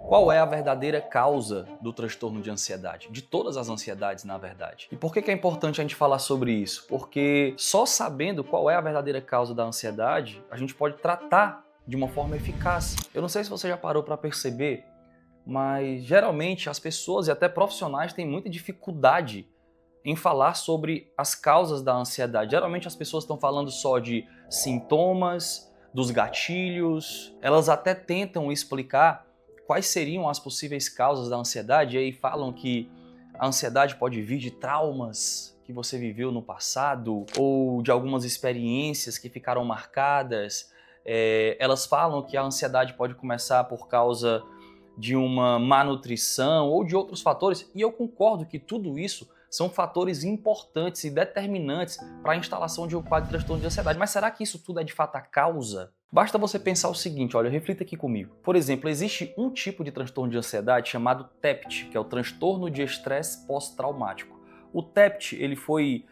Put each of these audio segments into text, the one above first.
Qual é a verdadeira causa do transtorno de ansiedade? De todas as ansiedades, na verdade. E por que é importante a gente falar sobre isso? Porque só sabendo qual é a verdadeira causa da ansiedade, a gente pode tratar de uma forma eficaz. Eu não sei se você já parou para perceber, mas geralmente as pessoas e até profissionais têm muita dificuldade em falar sobre as causas da ansiedade. Geralmente as pessoas estão falando só de sintomas, dos gatilhos, elas até tentam explicar quais seriam as possíveis causas da ansiedade, e aí falam que a ansiedade pode vir de traumas que você viveu no passado ou de algumas experiências que ficaram marcadas. Elas falam que a ansiedade pode começar por causa de uma má nutrição ou de outros fatores, e eu concordo que tudo isso são fatores importantes e determinantes para a instalação de um quadro de transtorno de ansiedade. Mas será que isso tudo é de fato a causa? Basta você pensar o seguinte, olha, reflita aqui comigo. Por exemplo, existe um tipo de transtorno de ansiedade chamado TEPT, que é o transtorno de estresse pós-traumático. O TEPT, ele foi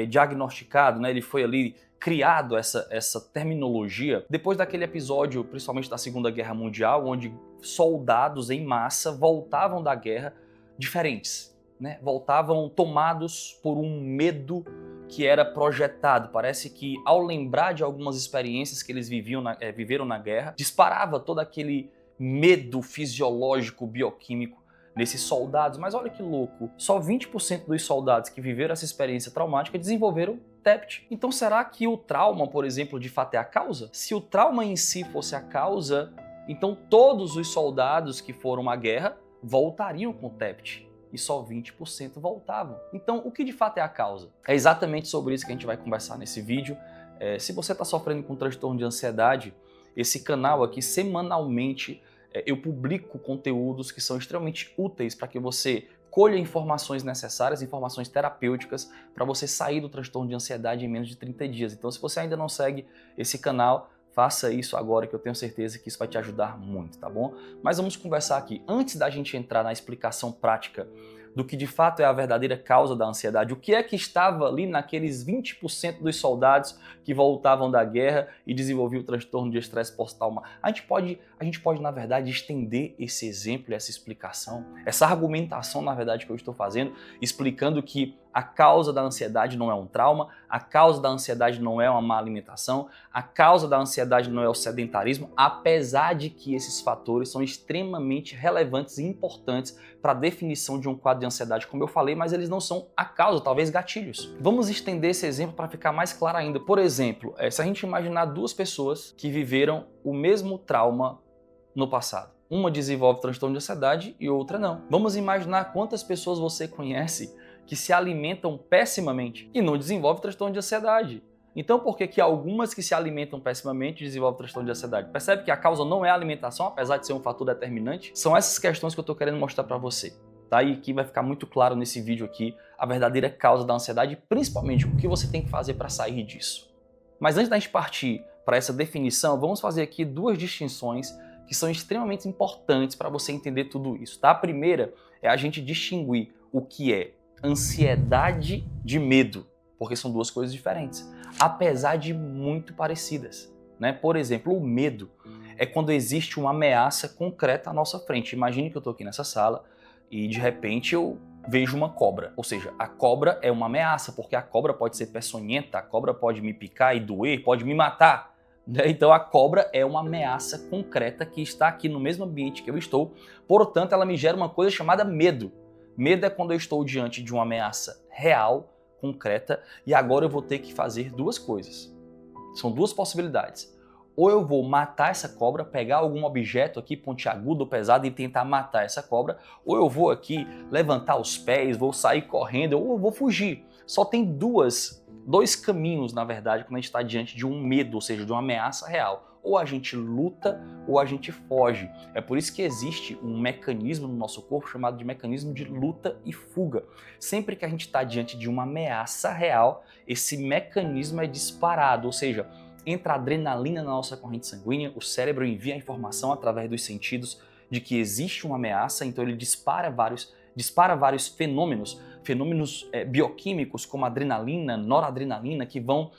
diagnosticado, né, ele foi ali criado essa terminologia depois daquele episódio, principalmente da Segunda Guerra Mundial, onde soldados em massa voltavam da guerra diferentes, né? Voltavam tomados por um medo que era projetado. Parece que ao lembrar de algumas experiências que eles viveram na guerra, disparava todo aquele medo fisiológico, bioquímico nesses soldados. Mas olha que louco, só 20% dos soldados que viveram essa experiência traumática desenvolveram TEPT. Então será que o trauma, por exemplo, de fato é a causa? Se o trauma em si fosse a causa, então todos os soldados que foram à guerra voltariam com TEPT. E só 20% voltavam. Então, o que de fato é a causa? É exatamente sobre isso que a gente vai conversar nesse vídeo. Se você está sofrendo com transtorno de ansiedade, esse canal aqui, semanalmente, eu publico conteúdos que são extremamente úteis para que você colha informações necessárias, informações terapêuticas, para você sair do transtorno de ansiedade em menos de 30 dias. Então, se você ainda não segue esse canal, faça isso agora, que eu tenho certeza que isso vai te ajudar muito, tá bom? Mas vamos conversar aqui. Antes da gente entrar na explicação prática do que de fato é a verdadeira causa da ansiedade, o que é que estava ali naqueles 20% dos soldados que voltavam da guerra e desenvolviam o transtorno de estresse pós-traumático? A gente pode, na verdade, estender esse exemplo, essa explicação, essa argumentação, na verdade, que eu estou fazendo, explicando que a causa da ansiedade não é um trauma, a causa da ansiedade não é uma má alimentação, a causa da ansiedade não é o sedentarismo, apesar de que esses fatores são extremamente relevantes e importantes para a definição de um quadro de ansiedade, como eu falei, mas eles não são a causa, talvez gatilhos. Vamos estender esse exemplo para ficar mais claro ainda. Por exemplo, se a gente imaginar duas pessoas que viveram o mesmo trauma no passado. Uma desenvolve transtorno de ansiedade e outra não. Vamos imaginar quantas pessoas você conhece que se alimentam pessimamente e não desenvolvem transtorno de ansiedade. Então por que algumas que se alimentam pessimamente desenvolvem transtorno de ansiedade? Percebe que a causa não é a alimentação, apesar de ser um fator determinante? São essas questões que eu estou querendo mostrar para você. Tá? E que vai ficar muito claro nesse vídeo aqui a verdadeira causa da ansiedade e principalmente o que você tem que fazer para sair disso. Mas antes da gente partir para essa definição, vamos fazer aqui duas distinções que são extremamente importantes para você entender tudo isso. Tá? A primeira é a gente distinguir o que é ansiedade de medo, porque são duas coisas diferentes, apesar de muito parecidas, né? Por exemplo, o medo é quando existe uma ameaça concreta à nossa frente. Imagine que eu estou aqui nessa sala e de repente eu vejo uma cobra, ou seja, a cobra é uma ameaça, porque a cobra pode ser peçonhenta, a cobra pode me picar e doer, pode me matar. Então a cobra é uma ameaça concreta que está aqui no mesmo ambiente que eu estou, portanto ela me gera uma coisa chamada medo. Medo é quando eu estou diante de uma ameaça real, concreta, e agora eu vou ter que fazer duas coisas. São duas possibilidades. Ou eu vou matar essa cobra, pegar algum objeto aqui pontiagudo ou pesado e tentar matar essa cobra, ou eu vou aqui levantar os pés, vou sair correndo, ou eu vou fugir. Só tem dois caminhos, na verdade, quando a gente está diante de um medo, ou seja, de uma ameaça real. Ou a gente luta ou a gente foge. É por isso que existe um mecanismo no nosso corpo chamado de mecanismo de luta e fuga. Sempre que a gente está diante de uma ameaça real, esse mecanismo é disparado, ou seja, entra adrenalina na nossa corrente sanguínea, o cérebro envia a informação através dos sentidos de que existe uma ameaça, então ele dispara vários fenômenos bioquímicos como adrenalina, noradrenalina, que vão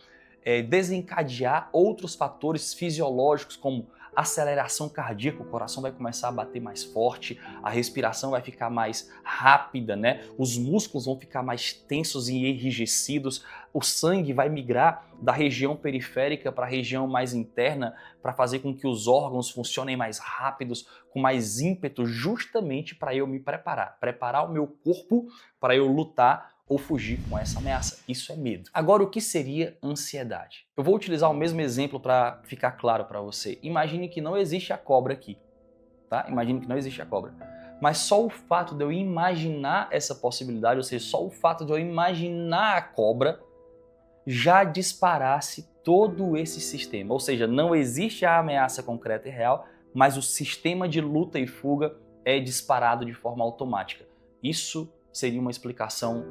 desencadear outros fatores fisiológicos como aceleração cardíaca, o coração vai começar a bater mais forte, a respiração vai ficar mais rápida, né? Os músculos vão ficar mais tensos e enrijecidos, o sangue vai migrar da região periférica para a região mais interna para fazer com que os órgãos funcionem mais rápidos, com mais ímpeto, justamente para eu me preparar o meu corpo para eu lutar ou fugir com essa ameaça. Isso é medo. Agora, o que seria ansiedade? Eu vou utilizar o mesmo exemplo para ficar claro para você. Imagine que não existe a cobra aqui, tá? Imagine que não existe a cobra. Mas só o fato de eu imaginar essa possibilidade, ou seja, só o fato de eu imaginar a cobra, já disparasse todo esse sistema. Ou seja, não existe a ameaça concreta e real, mas o sistema de luta e fuga é disparado de forma automática. Isso seria uma explicação,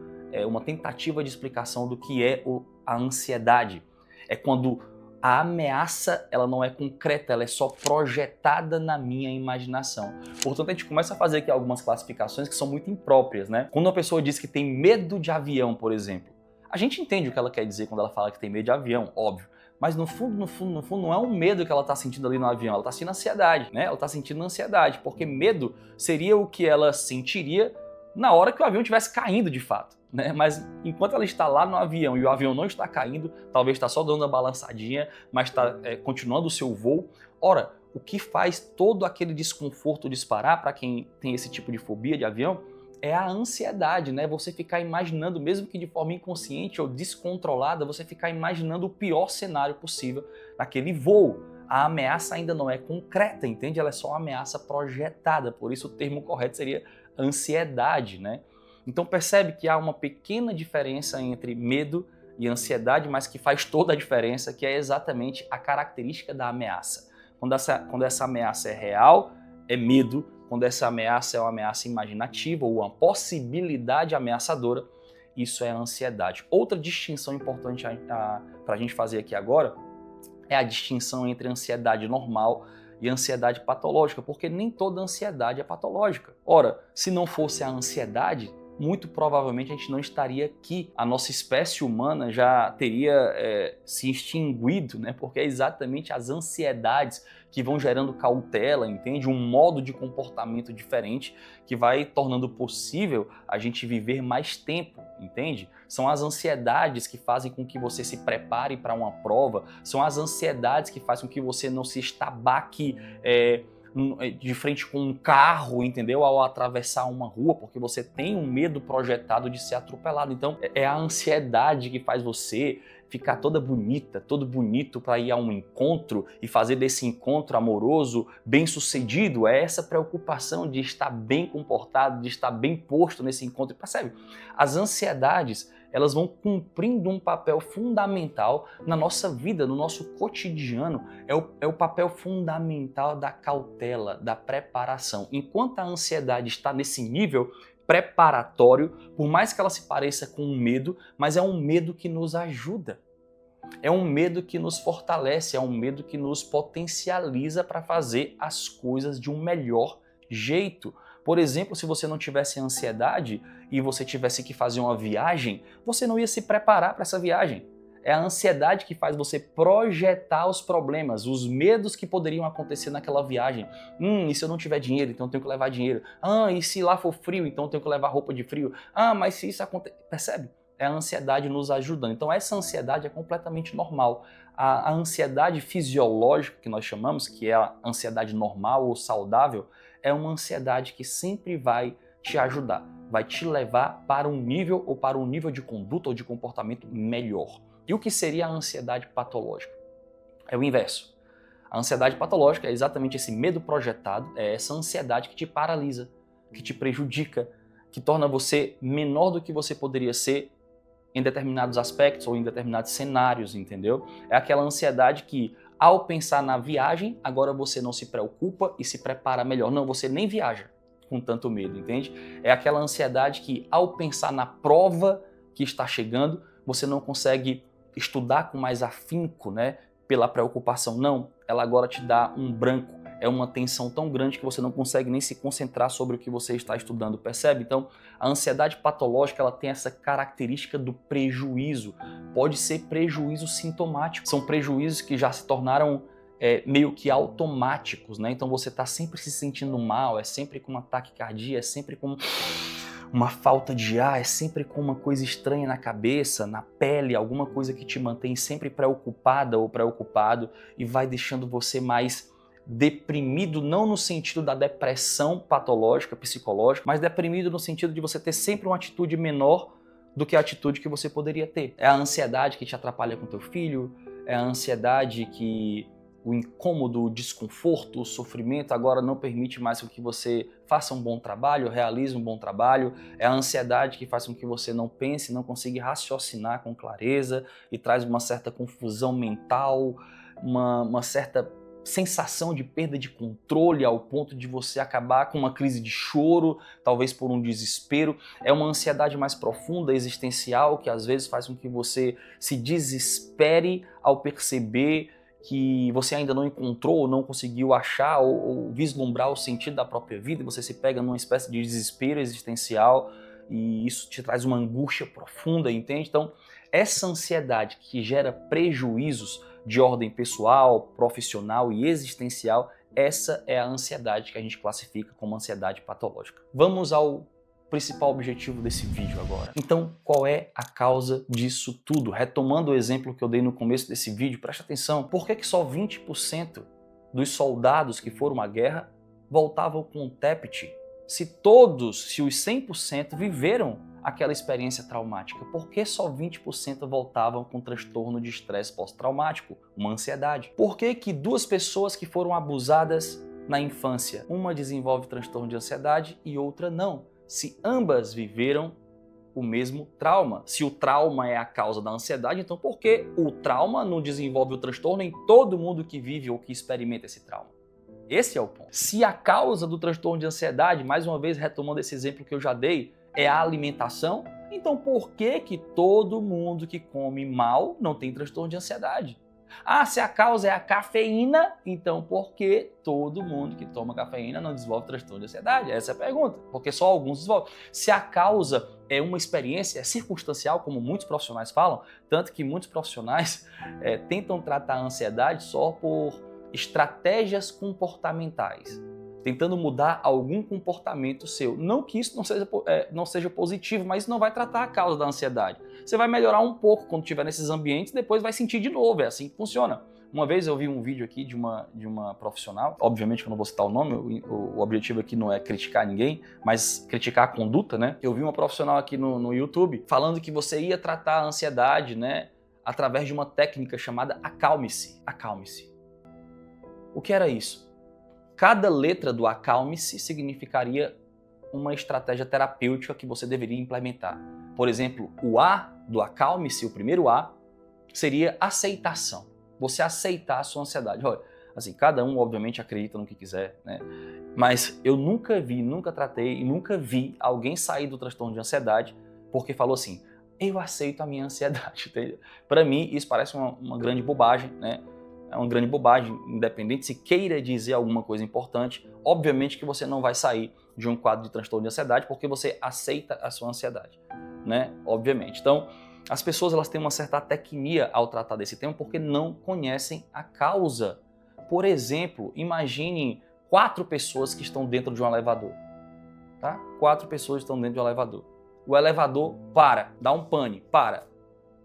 uma tentativa de explicação do que é a ansiedade. É quando a ameaça ela não é concreta, ela é só projetada na minha imaginação. Portanto, a gente começa a fazer aqui algumas classificações que são muito impróprias, né? Quando uma pessoa diz que tem medo de avião, por exemplo, a gente entende o que ela quer dizer quando ela fala que tem medo de avião, óbvio. Mas no fundo, não é um medo que ela está sentindo ali no avião, ela está sentindo ansiedade, né? Ela está sentindo ansiedade, porque medo seria o que ela sentiria na hora que o avião estivesse caindo de fato, né? Mas enquanto ela está lá no avião e o avião não está caindo, talvez está só dando uma balançadinha, mas está continuando o seu voo. Ora, o que faz todo aquele desconforto disparar para quem tem esse tipo de fobia de avião é a ansiedade, né? Você ficar imaginando, mesmo que de forma inconsciente ou descontrolada, você ficar imaginando o pior cenário possível naquele voo. A ameaça ainda não é concreta, entende? Ela é só uma ameaça projetada, por isso o termo correto seria ansiedade, né? Então percebe que há uma pequena diferença entre medo e ansiedade, mas que faz toda a diferença, que é exatamente a característica da ameaça. Quando essa ameaça é real, é medo. Quando essa ameaça é uma ameaça imaginativa ou uma possibilidade ameaçadora, isso é ansiedade. Outra distinção importante para a gente fazer aqui agora é a distinção entre ansiedade normal e ansiedade patológica, porque nem toda ansiedade é patológica. Ora, se não fosse a ansiedade, muito provavelmente a gente não estaria aqui. A nossa espécie humana já teria se extinguido, né? Porque é exatamente as ansiedades que vão gerando cautela, entende? Um modo de comportamento diferente que vai tornando possível a gente viver mais tempo, entende? São as ansiedades que fazem com que você se prepare para uma prova, são as ansiedades que fazem com que você não se estabaque de frente com um carro, entendeu? Ao atravessar uma rua, porque você tem um medo projetado de ser atropelado. Então, é a ansiedade que faz você ficar toda bonita, todo bonito para ir a um encontro e fazer desse encontro amoroso bem-sucedido. É essa preocupação de estar bem comportado, de estar bem posto nesse encontro. Percebe? As ansiedades, elas vão cumprindo um papel fundamental na nossa vida, no nosso cotidiano. É o papel fundamental da cautela, da preparação. Enquanto a ansiedade está nesse nível preparatório, por mais que ela se pareça com um medo, mas é um medo que nos ajuda. É um medo que nos fortalece, é um medo que nos potencializa para fazer as coisas de um melhor jeito. Por exemplo, se você não tivesse ansiedade e você tivesse que fazer uma viagem, você não ia se preparar para essa viagem. É a ansiedade que faz você projetar os problemas, os medos que poderiam acontecer naquela viagem. E se eu não tiver dinheiro, então eu tenho que levar dinheiro. E se lá for frio, então eu tenho que levar roupa de frio. Mas se isso acontecer... Percebe? É a ansiedade nos ajudando. Então essa ansiedade é completamente normal. A ansiedade fisiológica, que nós chamamos, que é a ansiedade normal ou saudável, é uma ansiedade que sempre vai te ajudar, vai te levar para um nível ou para um nível de conduta ou de comportamento melhor. E o que seria a ansiedade patológica? É o inverso. A ansiedade patológica é exatamente esse medo projetado, é essa ansiedade que te paralisa, que te prejudica, que torna você menor do que você poderia ser em determinados aspectos ou em determinados cenários, entendeu? É aquela ansiedade que, ao pensar na viagem, agora você não se preocupa e se prepara melhor. Não, você nem viaja com tanto medo, entende? É aquela ansiedade que, ao pensar na prova que está chegando, você não consegue estudar com mais afinco, né? Pela preocupação. Não, ela agora te dá um branco. É uma tensão tão grande que você não consegue nem se concentrar sobre o que você está estudando, percebe? Então, a ansiedade patológica, ela tem essa característica do prejuízo. Pode ser prejuízo sintomático. São prejuízos que já se tornaram meio que automáticos, né? Então você está sempre se sentindo mal, é sempre com uma taquicardia, é sempre com uma falta de ar, é sempre com uma coisa estranha na cabeça, na pele, alguma coisa que te mantém sempre preocupada ou preocupado e vai deixando você mais deprimido, não no sentido da depressão patológica, psicológica, mas deprimido no sentido de você ter sempre uma atitude menor do que a atitude que você poderia ter. É a ansiedade que te atrapalha com teu filho, é a ansiedade que o incômodo, o desconforto, o sofrimento agora não permite mais que você faça um bom trabalho, realize um bom trabalho. É a ansiedade que faz com que você não pense, não consiga raciocinar com clareza e traz uma certa confusão mental, uma certa sensação de perda de controle ao ponto de você acabar com uma crise de choro, talvez por um desespero. É uma ansiedade mais profunda, existencial, que às vezes faz com que você se desespere ao perceber que você ainda não encontrou ou não conseguiu achar ou vislumbrar o sentido da própria vida, e você se pega numa espécie de desespero existencial e isso te traz uma angústia profunda, entende? Então, essa ansiedade que gera prejuízos de ordem pessoal, profissional e existencial, essa é a ansiedade que a gente classifica como ansiedade patológica. Vamos ao principal objetivo desse vídeo agora. Então, qual é a causa disso tudo? Retomando o exemplo que eu dei no começo desse vídeo, preste atenção, por que só 20% dos soldados que foram à guerra voltavam com o TEPT? Se os 100% viveram aquela experiência traumática, por que só 20% voltavam com transtorno de estresse pós-traumático, uma ansiedade? Por que duas pessoas que foram abusadas na infância, uma desenvolve transtorno de ansiedade e outra não? Se ambas viveram o mesmo trauma. Se o trauma é a causa da ansiedade, então por que o trauma não desenvolve o transtorno em todo mundo que vive ou que experimenta esse trauma? Esse é o ponto. Se a causa do transtorno de ansiedade, mais uma vez retomando esse exemplo que eu já dei, é a alimentação, então por que todo mundo que come mal não tem transtorno de ansiedade? Ah, se a causa é a cafeína, então por que todo mundo que toma cafeína não desenvolve transtorno de ansiedade? Essa é a pergunta, porque só alguns desenvolvem. Se a causa é uma experiência circunstancial, como muitos profissionais falam, tanto que muitos profissionais tentam tratar a ansiedade só por estratégias comportamentais, tentando mudar algum comportamento seu. Não que isso não seja positivo, mas isso não vai tratar a causa da ansiedade. Você vai melhorar um pouco quando estiver nesses ambientes, depois vai sentir de novo, é assim que funciona. Uma vez eu vi um vídeo aqui de uma profissional, obviamente que eu não vou citar o nome, o objetivo aqui não é criticar ninguém, mas criticar a conduta, né? Eu vi uma profissional aqui no YouTube falando que você ia tratar a ansiedade, né, através de uma técnica chamada acalme-se. Acalme-se. O que era isso? Cada letra do acalme-se significaria uma estratégia terapêutica que você deveria implementar. Por exemplo, o A do acalme-se, o primeiro A, seria aceitação. Você aceitar a sua ansiedade. Olha, assim, cada um obviamente acredita no que quiser, né? Mas eu nunca tratei e nunca vi alguém sair do transtorno de ansiedade porque falou assim, eu aceito a minha ansiedade. Para mim, isso parece uma grande bobagem, né? É uma grande bobagem, independente se queira dizer alguma coisa importante, obviamente que você não vai sair de um quadro de transtorno de ansiedade porque você aceita a sua ansiedade, né? Obviamente. Então, as pessoas elas têm uma certa tecnia ao tratar desse tema porque não conhecem a causa. Por exemplo, imagine 4 pessoas que estão dentro de um elevador, tá? 4 pessoas estão dentro de um elevador. O elevador para, dá um pane, para.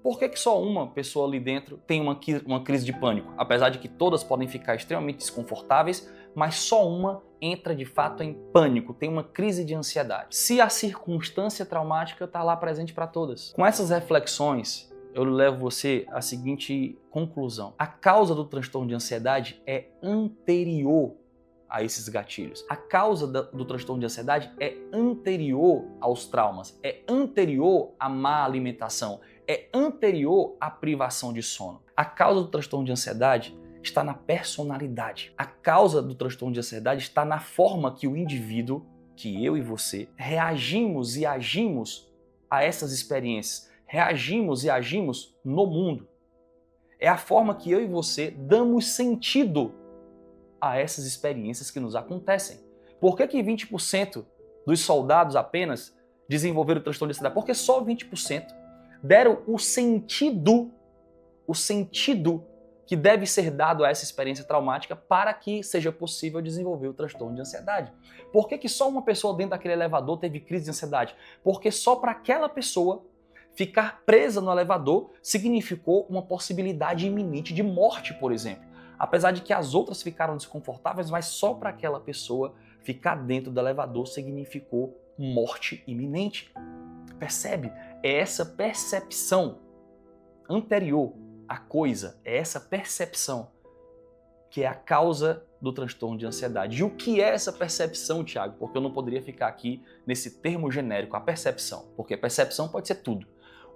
Por que só uma pessoa ali dentro tem uma crise de pânico? Apesar de que todas podem ficar extremamente desconfortáveis, mas só uma entra de fato em pânico, tem uma crise de ansiedade. Se a circunstância traumática está lá presente para todas. Com essas reflexões, eu levo você à seguinte conclusão. A causa do transtorno de ansiedade é anterior a esses gatilhos. A causa do transtorno de ansiedade é anterior aos traumas, é anterior à má alimentação, é anterior à privação de sono. A causa do transtorno de ansiedade está na personalidade. A causa do transtorno de ansiedade está na forma que o indivíduo, que eu e você, reagimos e agimos a essas experiências, reagimos e agimos no mundo. É a forma que eu e você damos sentido a essas experiências que nos acontecem. Por que 20% dos soldados apenas desenvolveram o transtorno de ansiedade? Porque só 20% deram o sentido que deve ser dado a essa experiência traumática para que seja possível desenvolver o transtorno de ansiedade. Por que só uma pessoa dentro daquele elevador teve crise de ansiedade? Porque só para aquela pessoa ficar presa no elevador significou uma possibilidade iminente de morte, por exemplo. Apesar de que as outras ficaram desconfortáveis, mas só para aquela pessoa ficar dentro do elevador significou morte iminente. Percebe? É essa percepção anterior à coisa, é essa percepção que é a causa do transtorno de ansiedade. E o que é essa percepção, Tiago? Porque eu não poderia ficar aqui nesse termo genérico, a percepção, porque percepção pode ser tudo.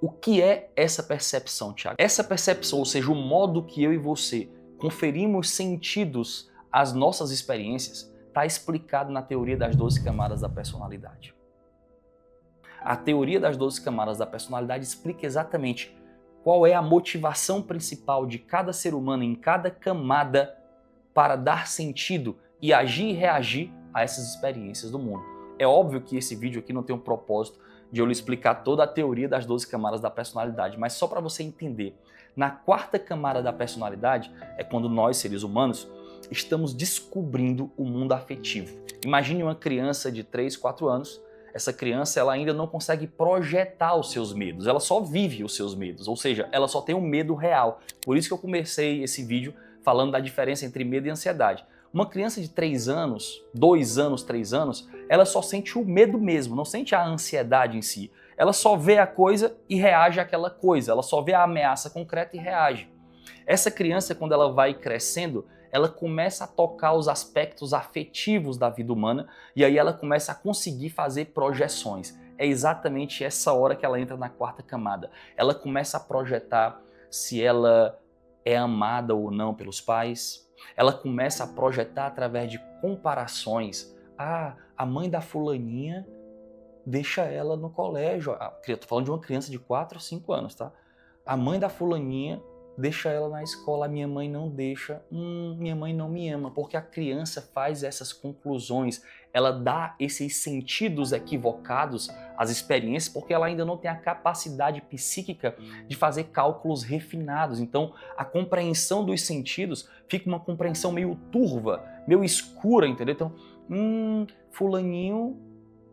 O que é essa percepção, Tiago? Essa percepção, ou seja, o modo que eu e você conferimos sentidos às nossas experiências, está explicado na teoria das 12 camadas da personalidade. A teoria das 12 camadas da personalidade explica exatamente qual é a motivação principal de cada ser humano em cada camada para dar sentido e agir e reagir a essas experiências do mundo. É óbvio que esse vídeo aqui não tem um propósito de eu lhe explicar toda a teoria das 12 camadas da personalidade, mas só para você entender. Na quarta camada da personalidade é quando nós, seres humanos, estamos descobrindo o mundo afetivo. Imagine uma criança de 3, 4 anos. Essa criança ela ainda não consegue projetar os seus medos, ela só vive os seus medos, ou seja, ela só tem um medo real. Por isso que eu comecei esse vídeo falando da diferença entre medo e ansiedade. Uma criança de 3 anos, 2 anos, 3 anos, ela só sente o medo mesmo, não sente a ansiedade em si. Ela só vê a coisa e reage àquela coisa, ela só vê a ameaça concreta e reage. Essa criança, quando ela vai crescendo, ela começa a tocar os aspectos afetivos da vida humana e aí ela começa a conseguir fazer projeções. É exatamente essa hora que ela entra na quarta camada. Ela começa a projetar se ela é amada ou não pelos pais. Ela começa a projetar através de comparações. Ah, a mãe da fulaninha deixa ela no colégio. Estou falando de uma criança de 4 ou 5 anos, tá? A mãe da fulaninha deixa ela na escola, a minha mãe não deixa, minha mãe não me ama, porque a criança faz essas conclusões, ela dá esses sentidos equivocados às experiências, porque ela ainda não tem a capacidade psíquica de fazer cálculos refinados. Então, a compreensão dos sentidos fica uma compreensão meio turva, meio escura, entendeu? Então, fulaninho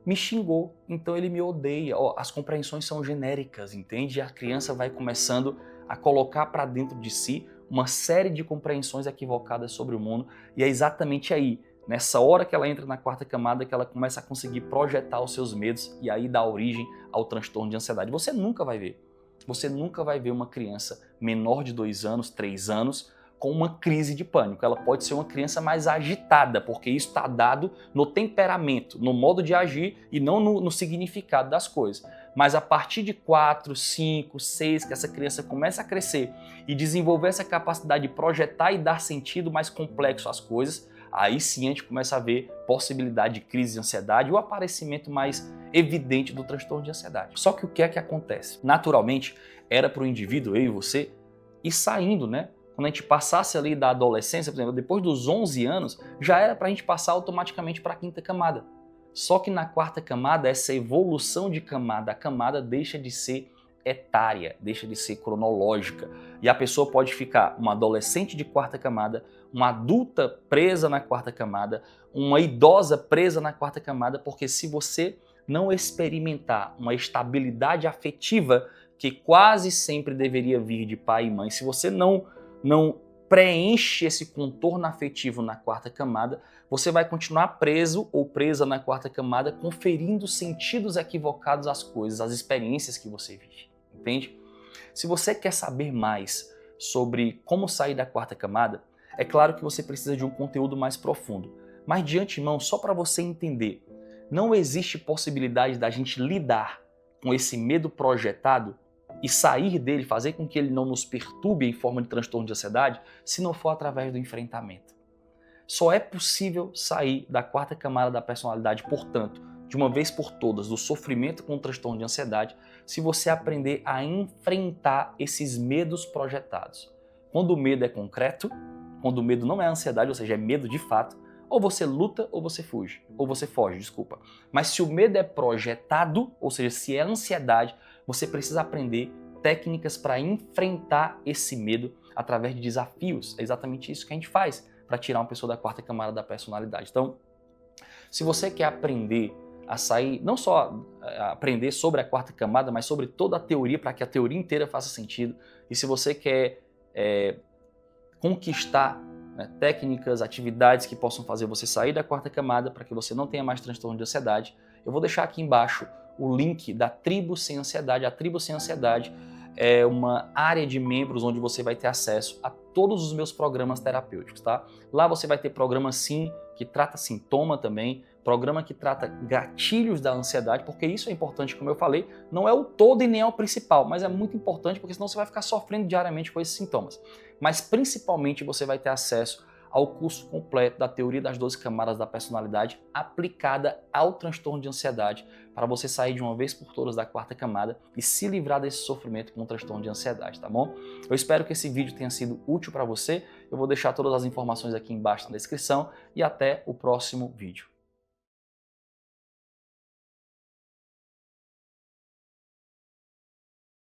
me xingou, então ele me odeia. As compreensões são genéricas, entende? E a criança vai começando a colocar para dentro de si uma série de compreensões equivocadas sobre o mundo, e é exatamente aí, nessa hora que ela entra na quarta camada, que ela começa a conseguir projetar os seus medos e aí dá origem ao transtorno de ansiedade. Você nunca vai ver uma criança menor de 2 anos, 3 anos, com uma crise de pânico. Ela pode ser uma criança mais agitada, porque isso está dado no temperamento, no modo de agir e não no significado das coisas. Mas a partir de 4, 5, 6, que essa criança começa a crescer e desenvolver essa capacidade de projetar e dar sentido mais complexo às coisas, aí sim a gente começa a ver possibilidade de crise de ansiedade e o aparecimento mais evidente do transtorno de ansiedade. Só que o que é que acontece? Naturalmente, era para o indivíduo, eu e você, ir saindo, né? Quando a gente passasse ali da adolescência, por exemplo, depois dos 11 anos, já era para a gente passar automaticamente para a quinta camada. Só que na quarta camada, essa evolução de camada a camada deixa de ser etária, deixa de ser cronológica. E a pessoa pode ficar uma adolescente de quarta camada, uma adulta presa na quarta camada, uma idosa presa na quarta camada, porque se você não experimentar uma estabilidade afetiva que quase sempre deveria vir de pai e mãe, se você não preenche esse contorno afetivo na quarta camada, você vai continuar preso ou presa na quarta camada, conferindo sentidos equivocados às coisas, às experiências que você vive, entende? Se você quer saber mais sobre como sair da quarta camada, é claro que você precisa de um conteúdo mais profundo, mas de antemão, só para você entender, não existe possibilidade da gente lidar com esse medo projetado e sair dele, fazer com que ele não nos perturbe em forma de transtorno de ansiedade, se não for através do enfrentamento. Só é possível sair da quarta camada da personalidade, portanto, de uma vez por todas, do sofrimento com o transtorno de ansiedade, se você aprender a enfrentar esses medos projetados. Quando o medo é concreto, quando o medo não é ansiedade, ou seja, é medo de fato, ou você luta ou você foge. Mas se o medo é projetado, ou seja, se é ansiedade, você precisa aprender técnicas para enfrentar esse medo através de desafios. É exatamente isso que a gente faz para tirar uma pessoa da quarta camada da personalidade. Então, se você quer aprender a sair, não só aprender sobre a quarta camada, mas sobre toda a teoria, para que a teoria inteira faça sentido, e se você quer conquistar, né, técnicas, atividades que possam fazer você sair da quarta camada para que você não tenha mais transtorno de ansiedade, eu vou deixar aqui embaixo o link da Tribo Sem Ansiedade. A Tribo Sem Ansiedade é uma área de membros onde você vai ter acesso a todos os meus programas terapêuticos, tá? Lá você vai ter programa sim, que trata sintoma também, programa que trata gatilhos da ansiedade, porque isso é importante, como eu falei, não é o todo e nem é o principal, mas é muito importante porque senão você vai ficar sofrendo diariamente com esses sintomas. Mas principalmente você vai ter acesso ao curso completo da teoria das 12 camadas da personalidade aplicada ao transtorno de ansiedade, para você sair de uma vez por todas da quarta camada e se livrar desse sofrimento com o transtorno de ansiedade, tá bom? Eu espero que esse vídeo tenha sido útil para você. Eu vou deixar todas as informações aqui embaixo na descrição e até o próximo vídeo.